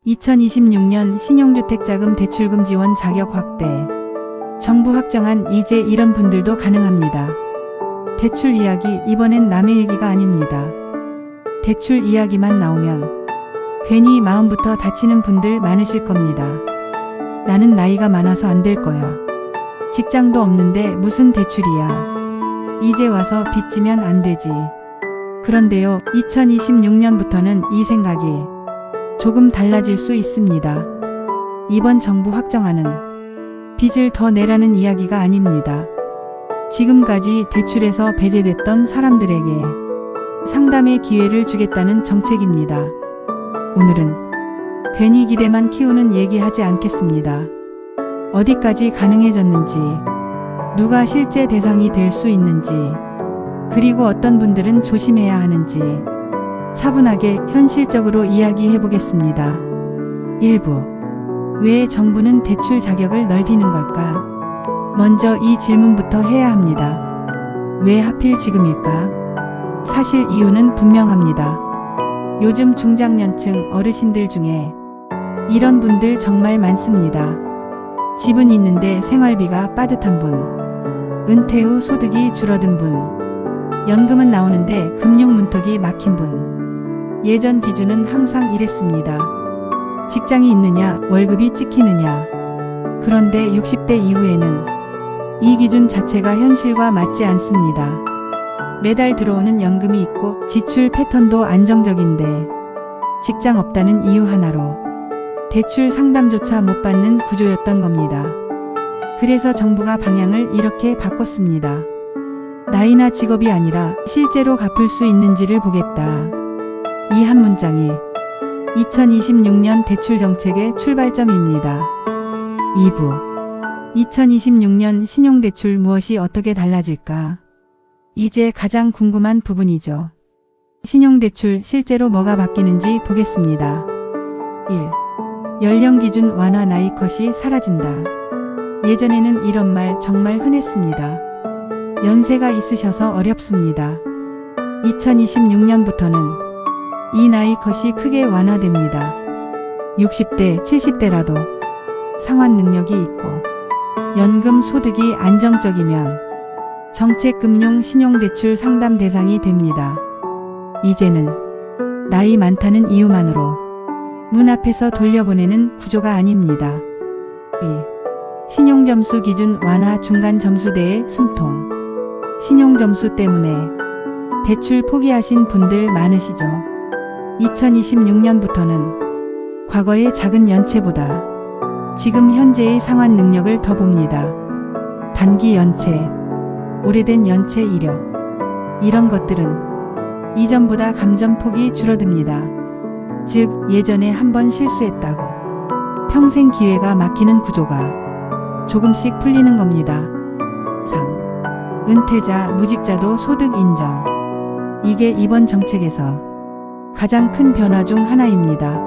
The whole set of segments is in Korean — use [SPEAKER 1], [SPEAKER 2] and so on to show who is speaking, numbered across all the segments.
[SPEAKER 1] 2026년 신용주택자금 대출금 지원 자격 확대. 정부 확정한 이제 이런 분들도 가능합니다. 대출 이야기, 이번엔 남의 얘기가 아닙니다. 대출 이야기만 나오면 괜히 마음부터 다치는 분들 많으실 겁니다. 나는 나이가 많아서 안 될 거야. 직장도 없는데 무슨 대출이야. 이제 와서 빚지면 안 되지. 그런데요, 2026년부터는 이 생각이 조금 달라질 수 있습니다. 이번 정부 확정안은 빚을 더 내라는 이야기가 아닙니다. 지금까지 대출에서 배제됐던 사람들에게 상담의 기회를 주겠다는 정책입니다. 오늘은 괜히 기대만 키우는 얘기하지 않겠습니다. 어디까지 가능해졌는지, 누가 실제 대상이 될 수 있는지, 그리고 어떤 분들은 조심해야 하는지 차분하게 현실적으로 이야기해 보겠습니다. 1부. 왜 정부는 대출 자격을 넓히는 걸까? 먼저 이 질문부터 해야 합니다. 왜 하필 지금일까? 사실 이유는 분명합니다. 요즘 중장년층 어르신들 중에 이런 분들 정말 많습니다. 집은 있는데 생활비가 빠듯한 분, 은퇴 후 소득이 줄어든 분, 연금은 나오는데 금융 문턱이 막힌 분. 예전 기준은 항상 이랬습니다. 직장이 있느냐, 월급이 찍히느냐. 그런데 60대 이후에는 이 기준 자체가 현실과 맞지 않습니다. 매달 들어오는 연금이 있고 지출 패턴도 안정적인데 직장 없다는 이유 하나로 대출 상담조차 못 받는 구조였던 겁니다. 그래서 정부가 방향을 이렇게 바꿨습니다. 나이나 직업이 아니라 실제로 갚을 수 있는지를 보겠다. 이 한 문장이 2026년 대출 정책의 출발점입니다. 2부. 2026년 신용대출 무엇이 어떻게 달라질까? 이제 가장 궁금한 부분이죠. 신용대출 실제로 뭐가 바뀌는지 보겠습니다. 1. 연령 기준 완화, 나이 컷이 사라진다. 예전에는 이런 말 정말 흔했습니다. 연세가 있으셔서 어렵습니다. 2026년부터는 이 나이 컷이 크게 완화됩니다. 60대, 70대라도 상환 능력이 있고 연금 소득이 안정적이면 정책금융 신용대출 상담 대상이 됩니다. 이제는 나이 많다는 이유만으로 문 앞에서 돌려보내는 구조가 아닙니다. 2. 신용점수 기준 완화, 중간 점수대의 숨통. 신용점수 때문에 대출 포기하신 분들 많으시죠? 2026년부터는 과거의 작은 연체보다 지금 현재의 상환 능력을 더 봅니다. 단기 연체, 오래된 연체 이력, 이런 것들은 이전보다 감점폭이 줄어듭니다. 즉, 예전에 한번 실수했다고 평생 기회가 막히는 구조가 조금씩 풀리는 겁니다. 3. 은퇴자, 무직자도 소득 인정. 이게 이번 정책에서 가장 큰 변화 중 하나입니다.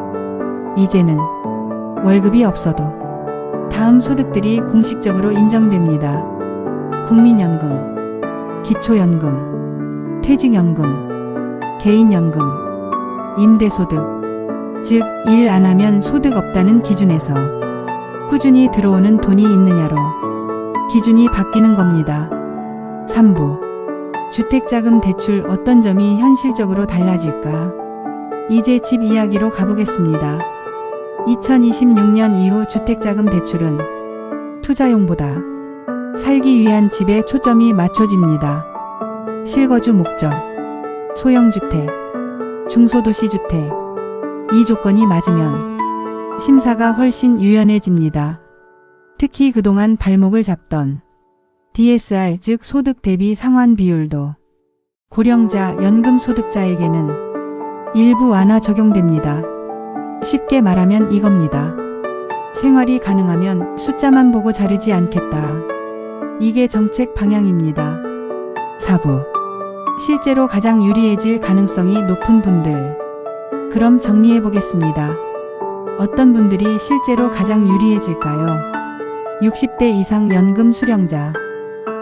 [SPEAKER 1] 이제는 월급이 없어도 다음 소득들이 공식적으로 인정됩니다. 국민연금, 기초연금, 퇴직연금, 개인연금, 임대소득, 즉 일 안 하면 소득 없다는 기준에서 꾸준히 들어오는 돈이 있느냐로 기준이 바뀌는 겁니다. 3부. 주택자금 대출 어떤 점이 현실적으로 달라질까? 이제 집 이야기로 가보겠습니다. 2026년 이후 주택자금 대출은 투자용보다 살기 위한 집에 초점이 맞춰집니다. 실거주 목적, 소형주택, 중소도시주택, 이 조건이 맞으면 심사가 훨씬 유연해집니다. 특히 그동안 발목을 잡던 DSR, 즉 소득 대비 상환 비율도 고령자, 연금 소득자에게는 일부 완화 적용됩니다. 쉽게 말하면 이겁니다. 생활이 가능하면 숫자만 보고 자르지 않겠다. 이게 정책 방향입니다. 4부. 실제로 가장 유리해질 가능성이 높은 분들. 그럼 정리해 보겠습니다. 어떤 분들이 실제로 가장 유리해질까요? 60대 이상 연금 수령자,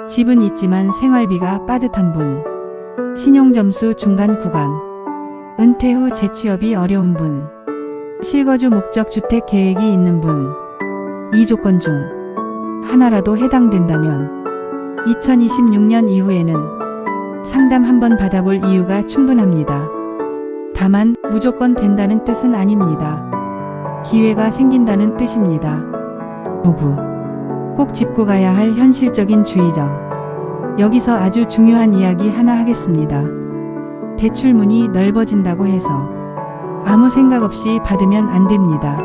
[SPEAKER 1] 집은 있지만 생활비가 빠듯한 분, 신용점수 중간 구간, 은퇴 후 재취업이 어려운 분, 실거주 목적 주택 계획이 있는 분, 이 조건 중 하나라도 해당된다면 2026년 이후에는 상담 한번 받아볼 이유가 충분합니다. 다만 무조건 된다는 뜻은 아닙니다. 기회가 생긴다는 뜻입니다. 5부. 꼭 짚고 가야 할 현실적인 주의점. 여기서 아주 중요한 이야기 하나 하겠습니다. 대출문이 넓어진다고 해서 아무 생각 없이 받으면 안 됩니다.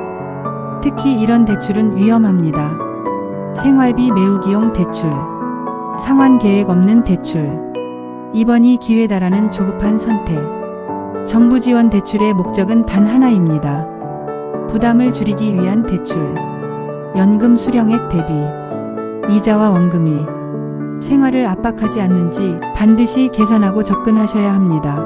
[SPEAKER 1] 특히 이런 대출은 위험합니다. 생활비 메우기용 대출, 상환 계획 없는 대출, 이번이 기회다라는 조급한 선택. 정부 지원 대출의 목적은 단 하나입니다. 부담을 줄이기 위한 대출. 연금 수령액 대비 이자와 원금이 생활을 압박하지 않는지 반드시 계산하고 접근하셔야 합니다.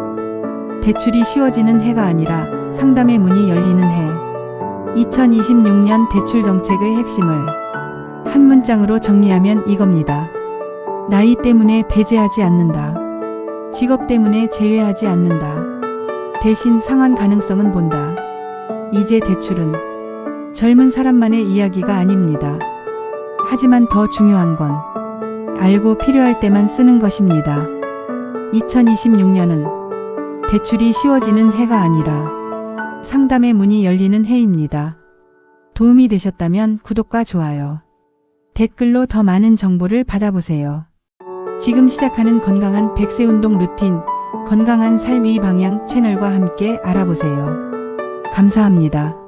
[SPEAKER 1] 대출이 쉬워지는 해가 아니라 상담의 문이 열리는 해. 2026년 대출 정책의 핵심을 한 문장으로 정리하면 이겁니다. 나이 때문에 배제하지 않는다. 직업 때문에 제외하지 않는다. 대신 상환 가능성은 본다. 이제 대출은 젊은 사람만의 이야기가 아닙니다. 하지만 더 중요한 건 알고 필요할 때만 쓰는 것입니다. 2026년은 대출이 쉬워지는 해가 아니라 상담의 문이 열리는 해입니다. 도움이 되셨다면 구독과 좋아요, 댓글로 더 많은 정보를 받아보세요. 지금 시작하는 건강한 백세운동 루틴, 건강한 삶의 방향 채널과 함께 알아보세요. 감사합니다.